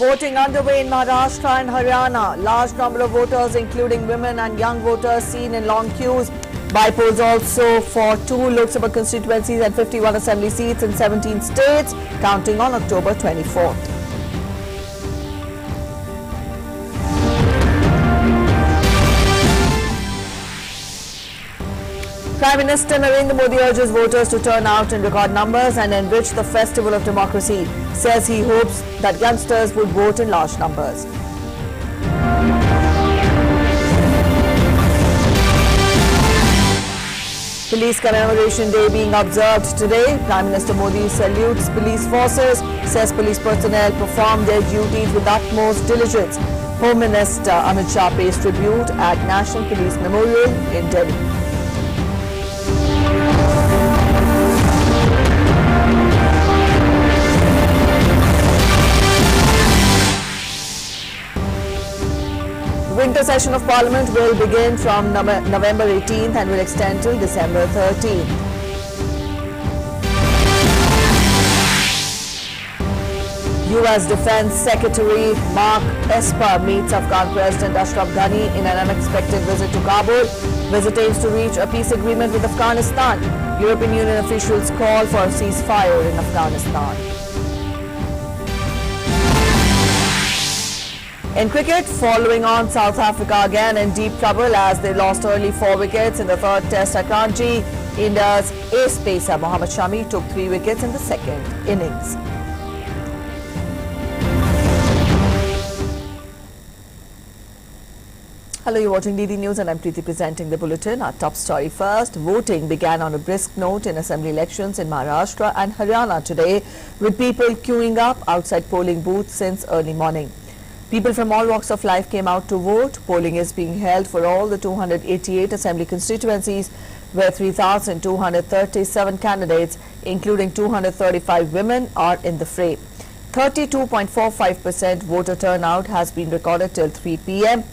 Voting underway in Maharashtra and Haryana. Large number of voters, including women and young voters, seen in long queues. By polls also for 2 Lok Sabha constituencies and 51 assembly seats in 17 states, counting on October 24th. Prime Minister Narendra Modi urges voters to turn out in record numbers and enrich the festival of democracy. Says he hopes that youngsters would vote in large numbers. Police Commemoration Day being observed today. Prime Minister Modi salutes police forces, says police personnel perform their duties with utmost diligence. Home Minister Amit Shah pays tribute at National Police Memorial in Delhi. Winter session of Parliament will begin from November 18th and will extend till December 13th. US Defense Secretary Mark Esper meets Afghan President Ashraf Ghani in an unexpected visit to Kabul. Visit aims to reach a peace agreement with Afghanistan. European Union officials call for a ceasefire in Afghanistan. In cricket, following on, South Africa again in deep trouble as they lost early 4 wickets in the third test at Ranchi. India's ace pacer Mohammad Shami took 3 wickets in the second innings. Hello, you're watching DD News and I'm Preeti presenting the bulletin. Our top story first. Voting began on a brisk note in assembly elections in Maharashtra and Haryana today, with people queuing up outside polling booths since early morning. People from all walks of life came out to vote. Polling is being held for all the 288 assembly constituencies, where 3,237 candidates, including 235 women, are in the fray. 32.45% voter turnout has been recorded till 3 p.m.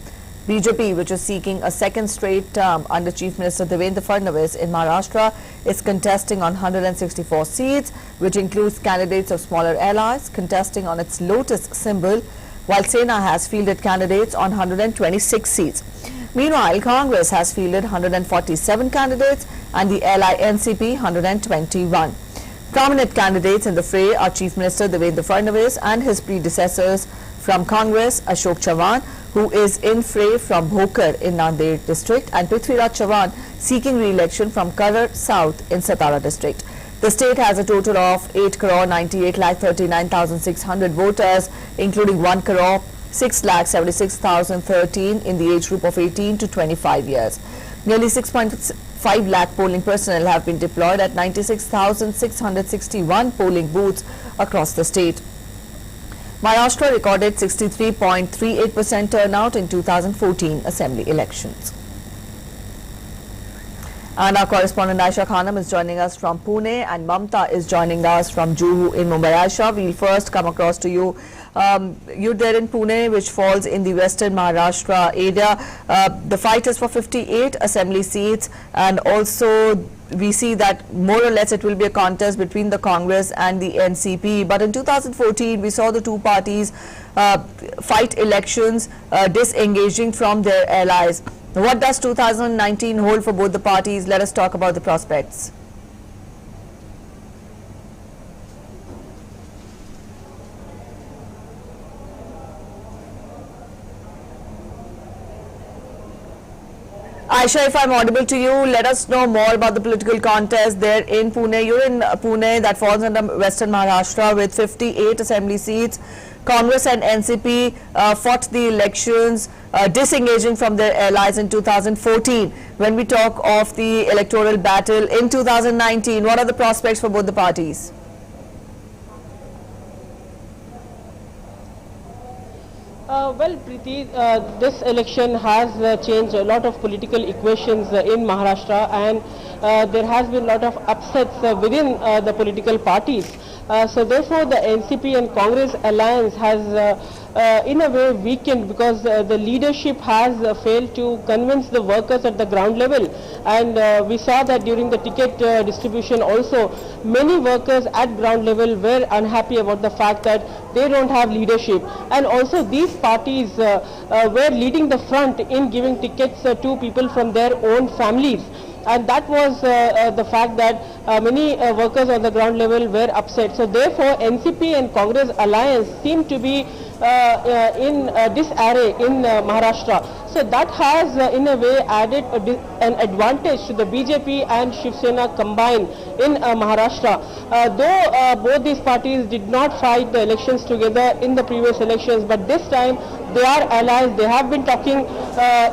BJP, which is seeking a second straight term under Chief Minister Devendra Fadnavis in Maharashtra, is contesting on 164 seats, which includes candidates of smaller allies contesting on its lotus symbol, while Sena has fielded candidates on 126 seats. Meanwhile, Congress has fielded 147 candidates and the ally NCP 121. Prominent candidates in the fray are Chief Minister Devendra Fadnavis and his predecessors from Congress, Ashok Chavan, who is in fray from Bhokar in Nanded district, and Prithviraj Chavan seeking re-election from Karar South in Satara district. The state has a total of 8,98,39,600 voters, including 1,06,76,013 in the age group of 18 to 25 years. Nearly 6.5 lakh polling personnel have been deployed at 96,661 polling booths across the state. Maharashtra recorded 63.38% turnout in 2014 assembly elections. And our correspondent Aisha Khanam is joining us from Pune and Mamta is joining us from Juhu in Mumbai. Aisha, we'll first come across to you. You're there in Pune, which falls in the western Maharashtra area. The fight is for 58 assembly seats, and also we see that more or less it will be a contest between the Congress and the NCP. But in 2014, we saw the two parties fight elections, disengaging from their allies. What does 2019 hold for both the parties? Let us talk about the prospects. Aisha, if I'm audible to you, let us know more about the political contest there in Pune. You're in Pune, that falls under Western Maharashtra, with 58 assembly seats. Congress and NCP fought the elections, disengaging from their allies in 2014. When we talk of the electoral battle in 2019, what are the prospects for both the parties? Well, Preeti, this election has changed a lot of political equations in Maharashtra, and there has been a lot of upsets within the political parties. So therefore, the NCP and Congress alliance has in a way weakened, because the leadership has failed to convince the workers at the ground level. And we saw that during the ticket distribution also, many workers at ground level were unhappy about the fact that they don't have leadership. And also these parties were leading the front in giving tickets to people from their own families. And that was the fact that many workers on the ground level were upset. So therefore NCP and Congress alliance seemed to be in disarray in Maharashtra. So that has in a way added an advantage to the BJP and Shiv Sena combined in Maharashtra. Though both these parties did not fight the elections together in the previous elections, but this time they are allies. They have been talking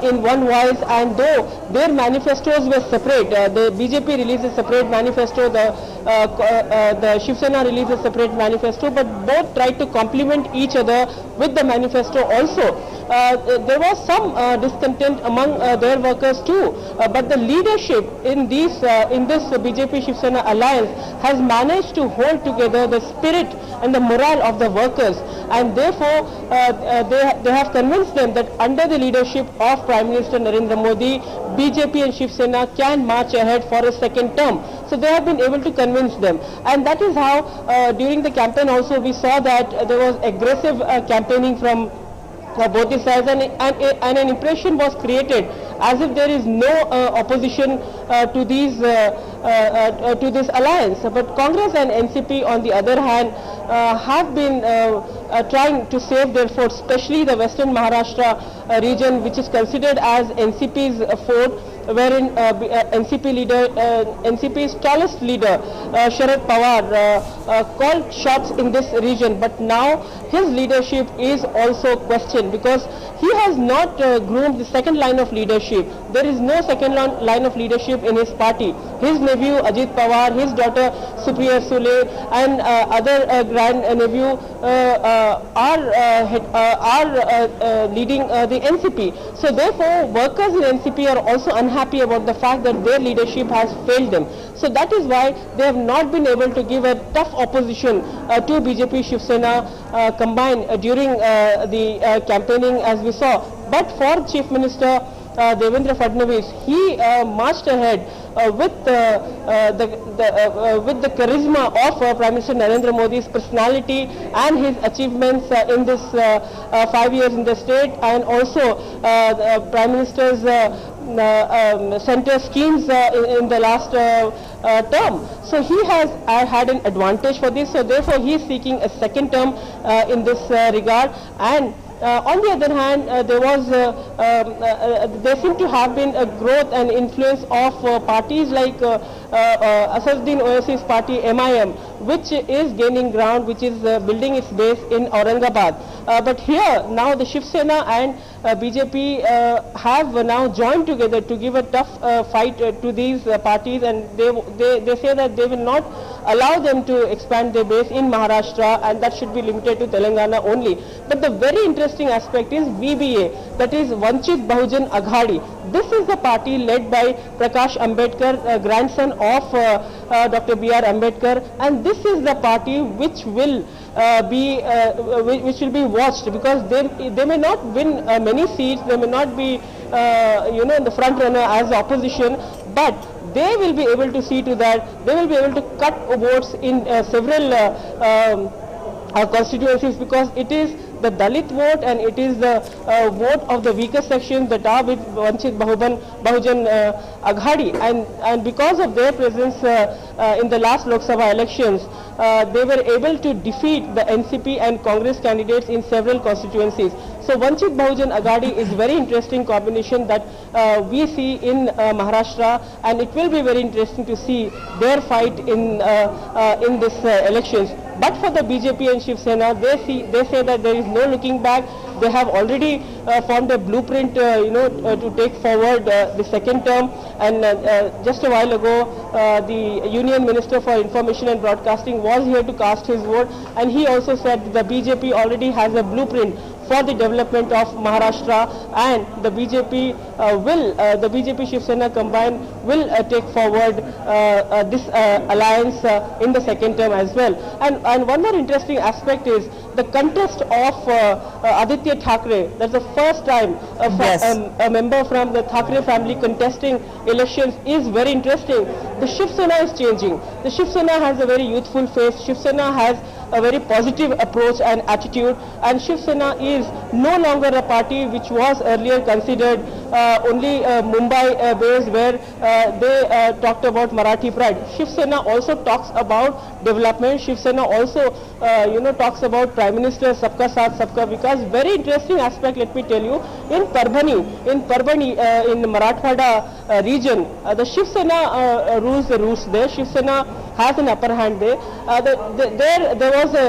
in one voice, and though their manifestos were separate, the BJP released a separate manifesto, the Shiv Sena released a separate manifesto, but both tried to complement each other with the manifesto also. There was some discontent among their workers too, but the leadership in this BJP Shiv Sena alliance has managed to hold together the spirit and the morale of the workers, and therefore they have convinced them that under the leadership of Prime Minister Narendra Modi, BJP and Shiv Sena can march ahead for a second term. So they have been able to convince them, and that is how during the campaign also we saw that there was aggressive campaigning from both the sides, and an impression was created as if there is no opposition to this alliance. But Congress and NCP on the other hand have been trying to save their fort, especially the western Maharashtra region, which is considered as NCP's fort, wherein NCP's tallest leader Sharad Pawar called shots in this region, but now his leadership is also questioned because he has not groomed the second line of leadership. There is no second line of leadership in his party. His nephew Ajit Pawar, his daughter Supriya Sule, and other grand nephew are leading the NCP. So therefore workers in NCP are also unhappy about the fact that their leadership has failed them. So that is why they have not been able to give a tough opposition to BJP Shiv Sena combined during the campaigning, as we saw. But for Chief Minister Devendra Fadnavis, he marched ahead with the charisma of Prime Minister Narendra Modi's personality and his achievements in this 5 years in the state, and also Prime Minister's center schemes in the last term. So he has had an advantage for this. So therefore he is seeking a second term in this regard. And on the other hand, there seemed to have been a growth and influence of parties like Asaduddin Owaisi's party MIM, which is gaining ground, which is building its base in Aurangabad. But here now the Shiv Sena and BJP have now joined together to give a tough fight to these parties, and they say that they will not allow them to expand their base in Maharashtra, and that should be limited to Telangana only. But the very interesting aspect is VBA, that is Vanchit Bahujan Aghadi. This is the party led by Prakash Ambedkar, grandson of Dr. B.R. Ambedkar, and this is the party which will be watched, because they may not win many seats, they may not be the front runner as the opposition, but they will be able to see to that, they will be able to cut votes in several constituencies, because it is the Dalit vote and it is the vote of the weaker sections that are with Vanchit Bahujan Aghadi, and because of their presence in the last Lok Sabha elections, they were able to defeat the NCP and Congress candidates in several constituencies. So Vanchit Bahujan Aghadi is very interesting combination that we see in Maharashtra, and it will be very interesting to see their fight in this elections. But for the BJP and Shiv Sena, they say that there is no looking back. They have already formed a blueprint, to take forward the second term. And just a while ago, the Union Minister for Information and Broadcasting was here to cast his vote, and he also said the BJP already has a blueprint for the development of Maharashtra, and the BJP Shiv Sena combined will take forward this alliance in the second term as well. And one more interesting aspect is the contest of Aditya Thackeray. That's the first time a member from the Thackeray family contesting elections is very interesting. The Shiv Sena is changing. The Shiv Sena has a very youthful face. Shiv Sena has a very positive approach and attitude, and Shiv Sena is no longer a party which was earlier considered only Mumbai based, where they talked about Marathi pride. Shiv Sena also talks about development. Shiv Sena also talks about Prime Minister Sabka Saath Sabka Vikas. Very interesting aspect, let me tell you. In Parbhani in Marathwada region, the Shiv Sena rules the roost there. Shiv Sena has an upper hand there. There was a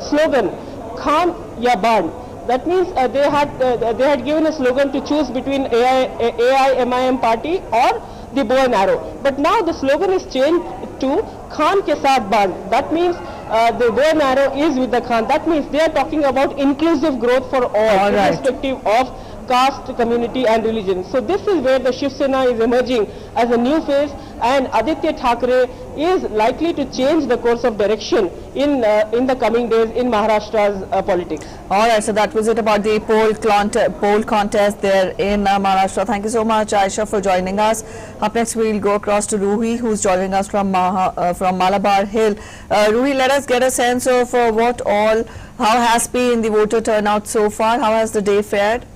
slogan, Khan ya Band. That means they had given a slogan to choose between AIMIM party or the bow and arrow. But now the slogan is changed to Khan ke saath Band. That means the bow and arrow is with the Khan. That means they are talking about inclusive growth for all irrespective of caste, community and religion. So this is where the Shiv Sena is emerging as a new face, and Aditya Thackeray is likely to change the course of direction in the coming days in Maharashtra's politics. Alright, so that was it about the poll contest there in Maharashtra. Thank you so much, Aisha, for joining us. Up next, we'll go across to Ruhi, who's joining us from Malabar Hill. Ruhi, let us get a sense of how has been the voter turnout so far? How has the day fared?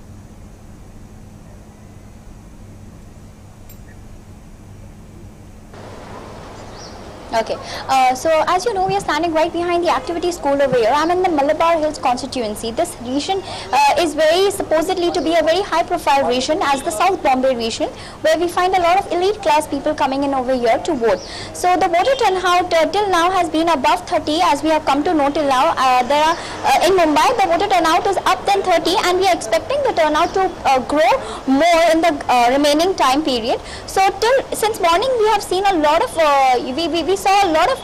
Okay, so as you know, we are standing right behind the activity school over here. I'm in the Malabar Hills constituency. This region is supposedly to be a very high profile region as the South Bombay region, where we find a lot of elite class people coming in over here to vote. So the voter turnout till now has been above 30, as we have come to know till now. In Mumbai, the voter turnout is up than 30, and we are expecting the turnout to grow more in the remaining time period. So since morning, we have seen a lot of we saw a lot of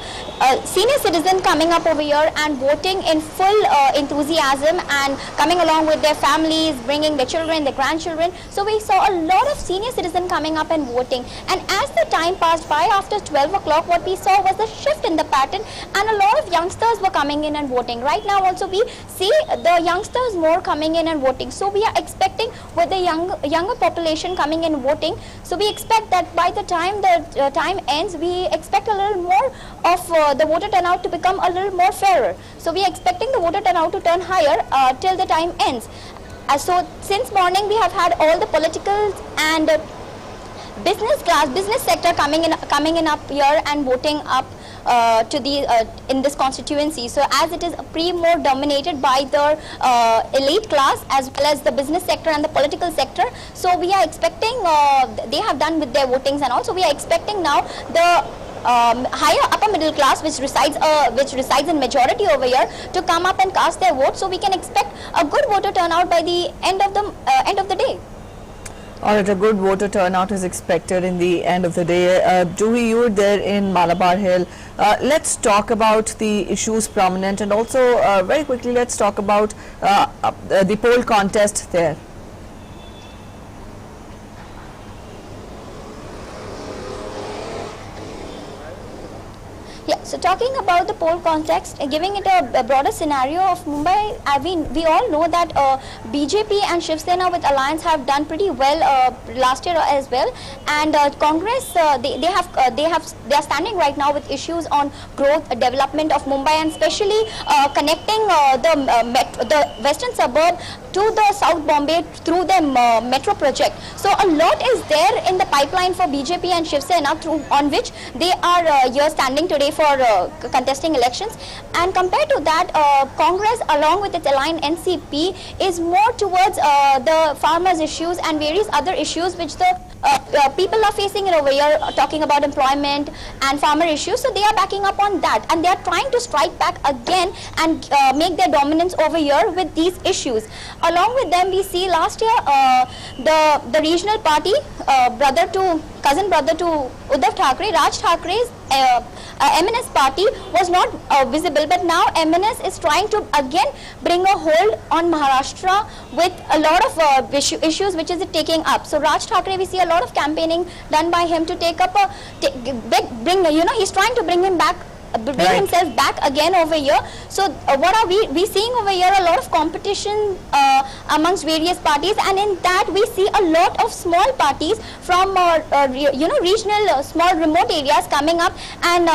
senior citizens coming up over here and voting in full enthusiasm and coming along with their families, bringing their children, their grandchildren. So we saw a lot of senior citizens coming up and voting. And as the time passed by, after 12 o'clock, what we saw was a shift in the pattern, and a lot of youngsters were coming in and voting. Right now also we see the youngsters more coming in and voting. So we are expecting with the younger population coming in voting, so we expect that by the time the time ends, we expect a little more of the voter turnout to become a little more fairer. So we are expecting the voter turnout to turn higher till the time ends. So since morning we have had all the political and business sector coming in up here and voting up to the in this constituency. So as it is more dominated by the elite class as well as the business sector and the political sector, so we are expecting they have done with their votings, and also we are expecting now the higher upper middle class which resides in majority over here to come up and cast their vote. So we can expect a good voter turnout by the end of the day. Alright, a good voter turnout is expected in the end of the day. Juhi, you were there in Malabar Hill. Let's talk about the issues prominent, and also very quickly let's talk about the poll contest there. Yeah, so talking about the poll context, giving it a broader scenario of Mumbai, I mean, we all know that BJP and Shiv Sena with alliance have done pretty well last year as well, and Congress they are standing right now with issues on growth, development of Mumbai, and especially connecting the western suburb to the South Bombay through the metro project. So a lot is there in the pipeline for BJP and Shiv Sena, on which they are here standing today for contesting elections. And compared to that, Congress along with its allied NCP is more towards the farmers' issues and various other issues which the people are facing it over here, talking about employment and farmer issues. So they are backing up on that, and they are trying to strike back again and make their dominance over here with these issues. Along with them, we see last year the regional party, cousin brother to Uddhav Thackeray, Raj Thackeray's MNS party was not visible, but now MNS is trying to again bring a hold on Maharashtra with a lot of issues which is taking up. So Raj Thackeray, we see a lot of campaigning done by him to take up he's trying to bring him back bring himself back again over here. So what are we seeing over here? A lot of competition amongst various parties, and in that we see a lot of small parties from regional small remote areas coming up and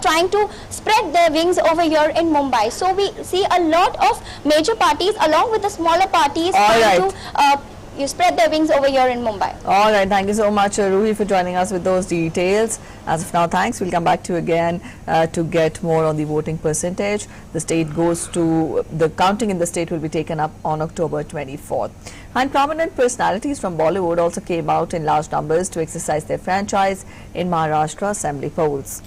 trying to spread their wings over here in Mumbai. So we see a lot of major parties along with the smaller parties trying to you spread their wings over here in Mumbai. All right, thank you so much, Ruhi, for joining us with those details. As of now, thanks. We'll come back to you again to get more on the voting percentage. The state goes to, the counting in the state will be taken up on October 24th. And prominent personalities from Bollywood also came out in large numbers to exercise their franchise in Maharashtra assembly polls.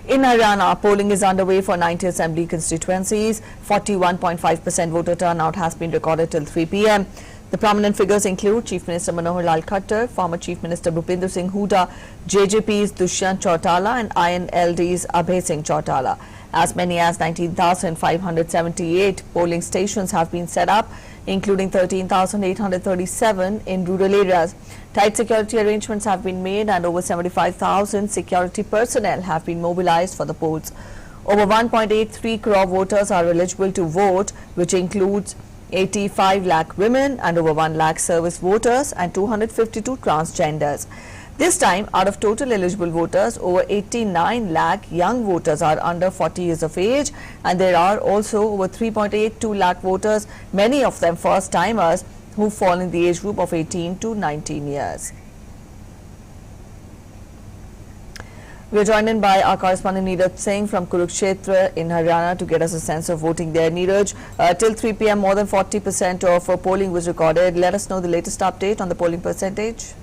In Haryana, polling is underway for 90 assembly constituencies. 41.5% voter turnout has been recorded till 3 p.m. The prominent figures include Chief Minister Manohar Lal Khattar, former Chief Minister Bhupinder Singh Hooda, JJP's Dushyant Chautala and INLD's Abhay Singh Chautala. As many as 19,578 polling stations have been set up, including 13,837 in rural areas. Tight security arrangements have been made and over 75,000 security personnel have been mobilized for the polls. Over 1.83 crore voters are eligible to vote, which includes 85 lakh women and over 1 lakh service voters and 252 transgenders. This time, out of total eligible voters, over 89 lakh young voters are under 40 years of age, and there are also over 3.82 lakh voters, many of them first-timers, who fall in the age group of 18 to 19 years. We are joined in by our correspondent Neeraj Singh from Kurukshetra in Haryana to get us a sense of voting there. Neeraj, till 3 p.m. more than 40% of polling was recorded. Let us know the latest update on the polling percentage.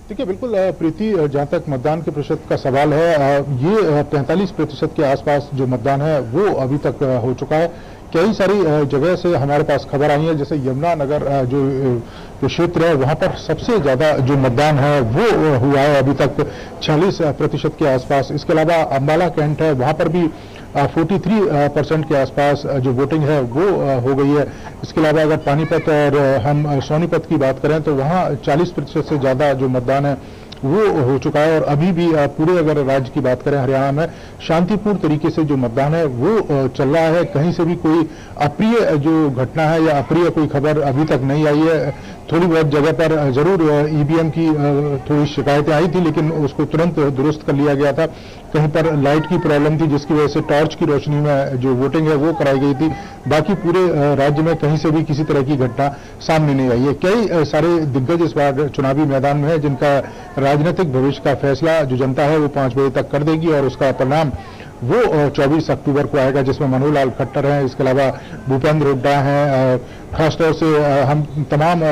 देखिए बिल्कुल प्रीति, जहाँ तक मतदान के प्रतिशत का सवाल है, ये 45% के आसपास जो मतदान है वो अभी तक हो चुका है। कई सारी जगह से हमारे पास खबर आई है, जैसे यमुनानगर जो क्षेत्र है वहाँ पर सबसे ज़्यादा जो मतदान है वो हुआ है अभी तक 46% के आसपास। इसके अलावा अम्बाला कैंट है, वहाँ पर भी 43% के आसपास जो वोटिंग है वो हो गई है। इसके अलावा अगर पानीपत और हम सोनीपत की बात करें तो वहाँ 40% से ज़्यादा जो मतदान है वो हो चुका है। और अभी भी पूरे अगर राज्य की बात करें हरियाणा में शांतिपूर्ण तरीके से जो मतदान है वो चल रहा है। कहीं से भी कोई अप्रिय जो घटना है या अप्रिय कोई खबर अभी तक नहीं आई है। थोड़ी बहुत जगह पर जरूर ईवीएम की थोड़ी शिकायतें आई थी, लेकिन उसको तुरंत दुरुस्त कर लिया गया था। कहीं पर लाइट की प्रॉब्लम थी जिसकी वजह से टॉर्च की रोशनी में जो वोटिंग है वो कराई गई थी। बाकी पूरे राज्य में कहीं से भी किसी तरह की घटना सामने नहीं आई है। कई सारे दिग्गज इस बार चुनावी मैदान में है, जिनका राजनीतिक भविष्य का फैसला जो जनता है वो 5 बजे तक कर देगी और उसका परिणाम वो 24 अक्टूबर को आएगा, जिसमें मनोहर लाल खट्टर हैं, इसके अलावा भूपेंद्र हुड्डा हैं। खासतौर से हम तमाम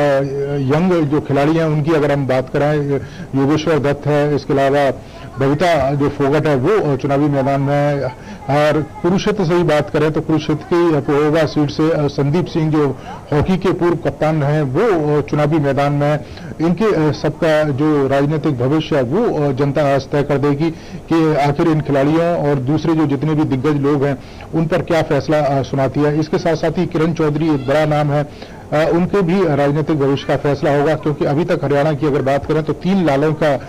यंग जो खिलाड़ी हैं उनकी अगर हम बात करें, योगेश्वर दत्त है, इसके अलावा बबीता जो फोगट है वो चुनावी मैदान में है। और कुरुक्षेत्र से ही बात करें तो कुरुक्षेत्र की पोहोगा सीट से संदीप सिंह जो हॉकी के पूर्व कप्तान हैं वो चुनावी मैदान में है। इनके सबका जो राजनीतिक भविष्य है वो जनता आज तय कर देगी कि आखिर इन खिलाड़ियों और दूसरे जो जितने भी दिग्गज लोग हैं उन पर क्या फैसला सुनाती है। इसके साथ साथ ही किरण चौधरी एक बड़ा नाम है, उनके भी राजनीतिक भविष्य का फैसला होगा, क्योंकि अभी तक हरियाणा की अगर बात करें तो 3 लालों का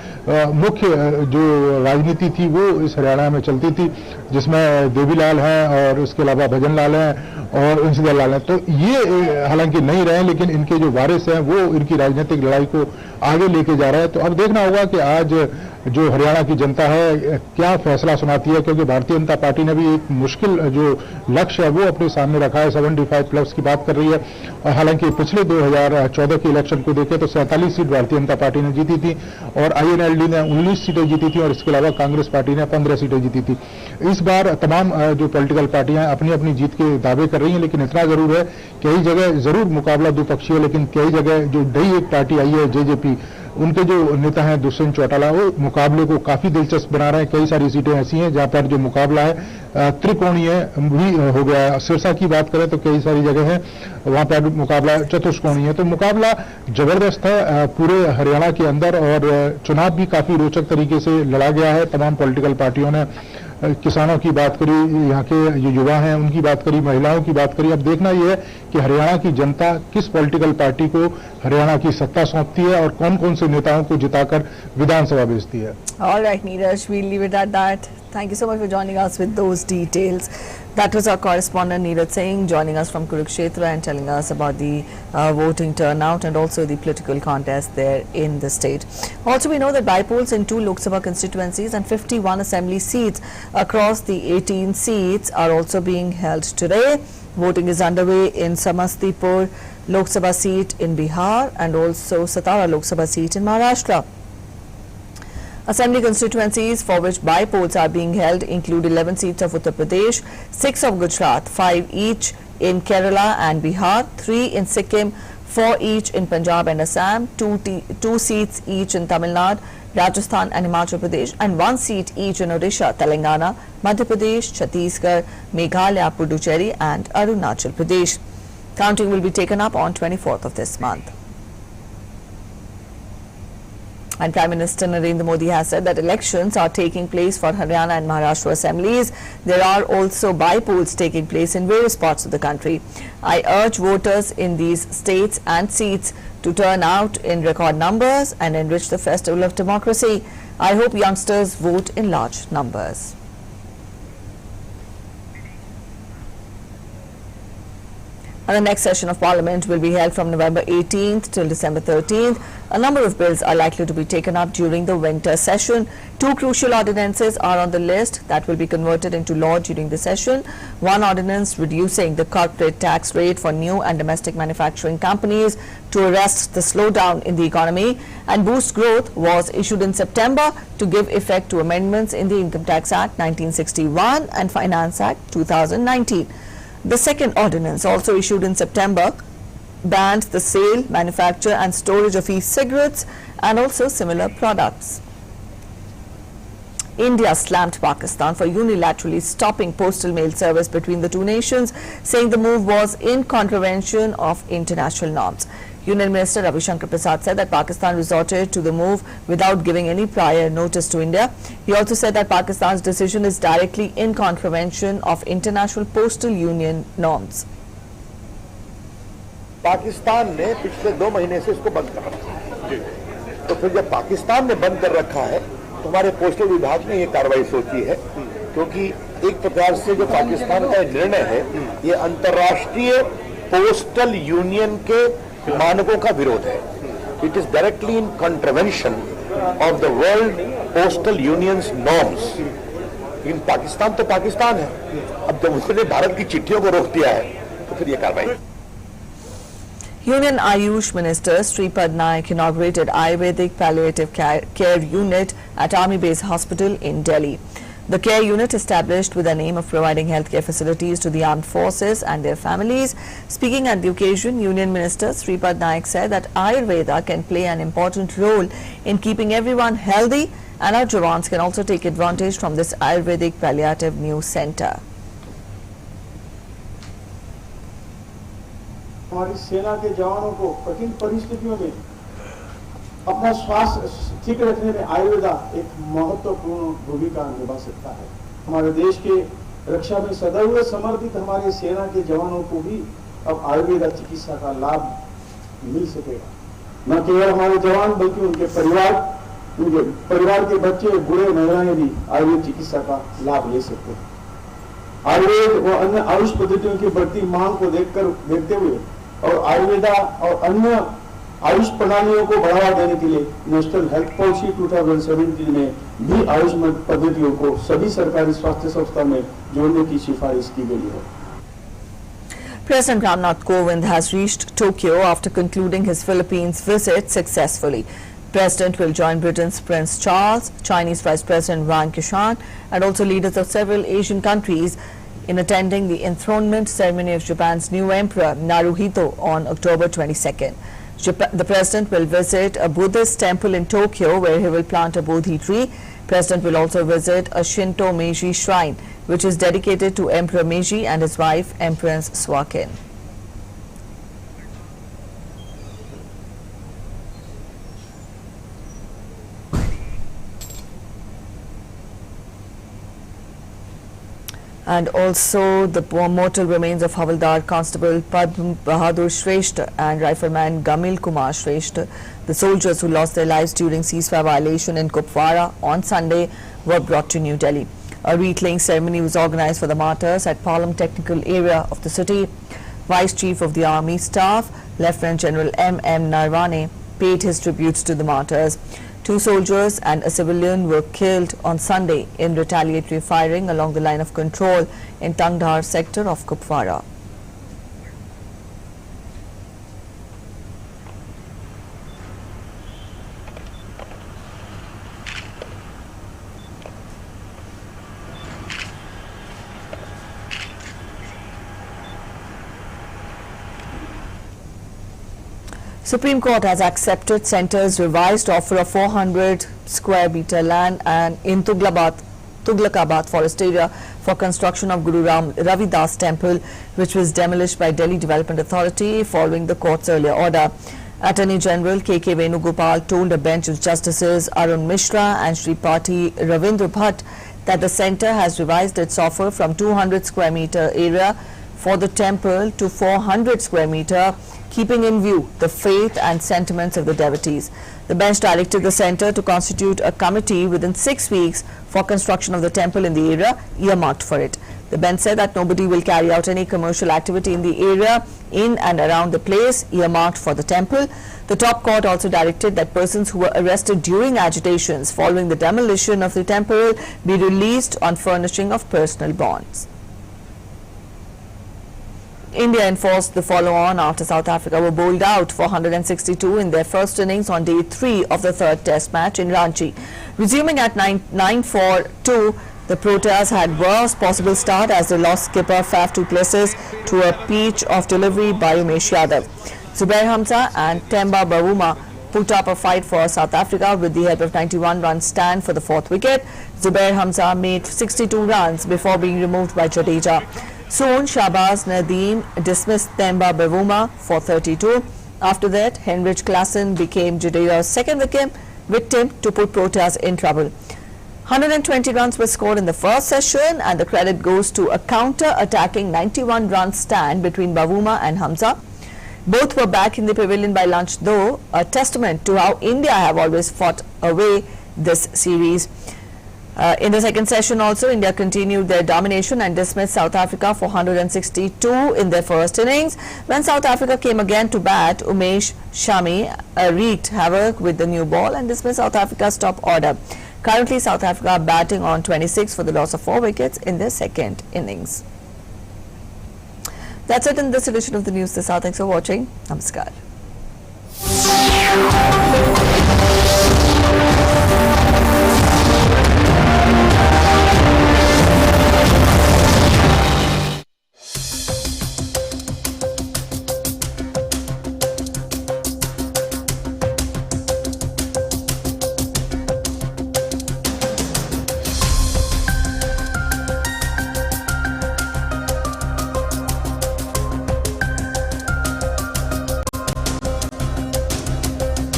मुख्य जो राजनीति थी वो इस हरियाणा में चलती थी, जिसमें देवीलाल हैं और इसके अलावा भजन लाल हैं और इंसिदर लाल हैं। तो ये हालांकि नहीं रहे, लेकिन इनके जो वारिस हैं वो इनकी राजनीतिक लड़ाई को आगे लेके जा रहे हैं। तो अब देखना होगा कि आज जो हरियाणा की जनता है क्या फैसला सुनाती है, क्योंकि भारतीय जनता पार्टी ने भी एक मुश्किल जो लक्ष्य है वो अपने सामने रखा है। 75+ की बात कर रही है। हालांकि पिछले 2014 के इलेक्शन को देखें तो 47 सीट भारतीय जनता पार्टी ने जीती थी और INLD ने 19 सीटें जीती थी और इसके अलावा कांग्रेस पार्टी ने 15 सीटें जीती थी। इस बार तमाम जो पॉलिटिकल पार्टियां अपनी अपनी जीत के दावे कर रही हैं, लेकिन इतना जरूर है कई जगह जरूर मुकाबला द्विपक्षीय है, लेकिन कई जगह जो नई एक पार्टी आई है JJP उनके जो नेता हैं दुष्यंत चौटाला, वो मुकाबले को काफी दिलचस्प बना रहे हैं। कई सारी सीटें ऐसी हैं जहां पर जो मुकाबला है त्रिकोणीय भी हो गया है। सिरसा की बात करें तो कई सारी जगह है वहां पर मुकाबला चतुष्कोणीय है। तो मुकाबला जबरदस्त है पूरे हरियाणा के अंदर, और चुनाव भी काफी रोचक तरीके से लड़ा गया है। तमाम पॉलिटिकल पार्टियों ने किसानों की बात करी, यहाँ के जो युवा हैं उनकी बात करी, महिलाओं की बात करी। अब देखना यह है कि हरियाणा की जनता किस पॉलिटिकल पार्टी को हरियाणा की सत्ता सौंपती है और कौन कौन से नेताओं को जिताकर विधानसभा भेजती है। All right, Neeraj, we'll leave it at that. Thank you so much for joining us with those details. That was our correspondent Neeraj Singh joining us from Kurukshetra and telling us about the voting turnout and also the political contest there in the state. Also, we know that by-polls in 2 Lok Sabha constituencies and 51 assembly seats across the 18 seats are also being held today. Voting is underway in Samastipur Lok Sabha seat in Bihar and also Satara Lok Sabha seat in Maharashtra. Assembly constituencies for which by-polls are being held include 11 seats of Uttar Pradesh, 6 of Gujarat, 5 each in Kerala and Bihar, 3 in Sikkim, 4 each in Punjab and Assam, 2 seats each in Tamil Nadu, Rajasthan and Himachal Pradesh, and 1 seat each in Odisha, Telangana, Madhya Pradesh, Chhattisgarh, Meghalaya, Puducherry and Arunachal Pradesh. Counting will be taken up on 24th of this month. And Prime Minister Narendra Modi has said that elections are taking place for Haryana and Maharashtra assemblies. There are also by-polls taking place in various parts of the country. I urge voters in these states and seats to turn out in record numbers and enrich the festival of democracy. I hope youngsters vote in large numbers. And the next session of Parliament will be held from November 18th till December 13th. A number of bills are likely to be taken up during the winter session. 2 crucial ordinances are on the list that will be converted into law during the session. One ordinance reducing the corporate tax rate for new and domestic manufacturing companies to arrest the slowdown in the economy and boost growth was issued in September to give effect to amendments in the Income Tax Act 1961 and Finance Act 2019. The second ordinance, also issued in September, banned the sale, manufacture and storage of e-cigarettes and also similar products. India slammed Pakistan for unilaterally stopping postal mail service between the two nations, saying the move was in contravention of international norms. Union Minister Ravi Shankar Prasad said that Pakistan resorted to the move without giving any prior notice to India. He also said that Pakistan's decision is directly in contravention of International Postal Union norms. Pakistan ने पिछले 2 महीने से इसको बंद कर रखा है, तो फिर जब पाकिस्तान ने बंद कर रखा है तो हमारे पोस्टल विभाग ने ये कार्रवाई सोची है, क्योंकि एक प्रकार से जो पाकिस्तान का निर्णय है ये अंतर्राष्ट्रीय पोस्टल यूनियन के मानकों का विरोध है. It is directly in contravention of the world postal unions norms. लेकिन पाकिस्तान तो पाकिस्तान है, अब जब उसने भारत की चिट्ठियों को रोक दिया है तो फिर ये कार्रवाई. Union Ayush Minister Sripad Naik inaugurated Ayurvedic Palliative Care Unit at Army Base Hospital in Delhi. The care unit, established with the aim of providing healthcare facilities to the armed forces and their families. Speaking at the occasion, Union Minister Sripad Naik said that Ayurveda can play an important role in keeping everyone healthy, and our Jawans can also take advantage from this Ayurvedic Palliative News Center. हमारी सेना के जवानों को कठिन परिस्थितियों में अपना स्वास्थ्य ठीक रखने में आयुर्वेदा एक महत्वपूर्ण भूमिका निभा सकता है. हमारे देश के रक्षा में सदैव समर्पित हमारे सेना के जवानों को भी अब आयुर्वेदा चिकित्सा का लाभ मिल सकेगा. न केवल हमारे जवान बल्कि उनके परिवार के बच्चे, बूढ़े, महिलाएं भी आयुर्वेद चिकित्सा का लाभ ले सकते हैं. आयुर्वेद व अन्य आयुष पद्धतियों की बढ़ती मांग को देखते हुए और आयुर्वेदा और अन्य आयुष प्रणालियों को बढ़ावा देने के लिए नेशनल हेल्थ पॉलिसी 2017 में भी आयुष पद्धतियों को सभी सरकारी स्वास्थ्य संस्था में जोड़ने की सिफारिश की गई है. President Ramnath Kovind has reached Tokyo after concluding his Philippines visit successfully. President will join Britain's Prince Charles, Chinese Vice President Wang Qishan, and also leaders of several Asian countries in attending the enthronement ceremony of Japan's new emperor Naruhito on October 22nd. The president will visit a Buddhist temple in Tokyo where he will plant a Bodhi tree. President will also visit a Shinto Meiji shrine which is dedicated to Emperor Meiji and his wife Empress Swakin. And also the mortal remains of Havildar Constable Padm Bahadur Shrestha and Rifleman Gamil Kumar Shrestha, the soldiers who lost their lives during ceasefire violation in Kupwara on Sunday, were brought to New Delhi. A wreath-laying ceremony was organized for the martyrs at Palam Technical Area of the city. Vice Chief of the Army Staff, Lieutenant General M.M. Narwane, paid his tributes to the martyrs. 2 soldiers and a civilian were killed on Sunday in retaliatory firing along the line of control in Tangdhar sector of Kupwara. Supreme Court has accepted Centre's revised offer of 400 square meter land and in Tughlakabad forest area for construction of Guru Ravidas temple, which was demolished by Delhi Development Authority following the court's earlier order. Attorney General K.K. Venugopal told a bench of Justices Arun Mishra and Shripati Ravindra Bhatt that the centre has revised its offer from 200 square meter area for the temple to 400 square meter, keeping in view the faith and sentiments of the devotees. The bench directed the centre to constitute a committee within 6 weeks for construction of the temple in the area earmarked for it. The bench said that nobody will carry out any commercial activity in the area in and around the place earmarked for the temple. The top court also directed that persons who were arrested during agitations following the demolition of the temple be released on furnishing of personal bonds. India enforced the follow-on after South Africa were bowled out for 162 in their first innings on day 3 of the third test match in Ranchi. Resuming at 9-4-2, the Proteas had worst possible start as they lost skipper Faf du Plessis to a peach of delivery by Umesh Yadav. Zubair Hamza and Temba Bavuma put up a fight for South Africa with the help of 91-run stand for the 4th wicket. Zubair Hamza made 62 runs before being removed by Jadeja. Soon, Shahbaz Nadeem dismissed Temba Bavuma for 32. After that, Henrich Klaassen became Jadeja's second victim to put Proteas in trouble. 120 runs were scored in the first session, and the credit goes to a counter-attacking 91-run stand between Bavuma and Hamza. Both were back in the pavilion by lunch, though, a testament to how India have always fought away this series. In the second session also, India continued their domination and dismissed South Africa for 162 in their first innings. When South Africa came again to bat, Umesh Shami wreaked havoc with the new ball and dismissed South Africa's top order. Currently, South Africa are batting on 26 for the loss of 4 wickets in their second innings. That's it in this edition of the News this hour. Thanks for watching. Namaskar.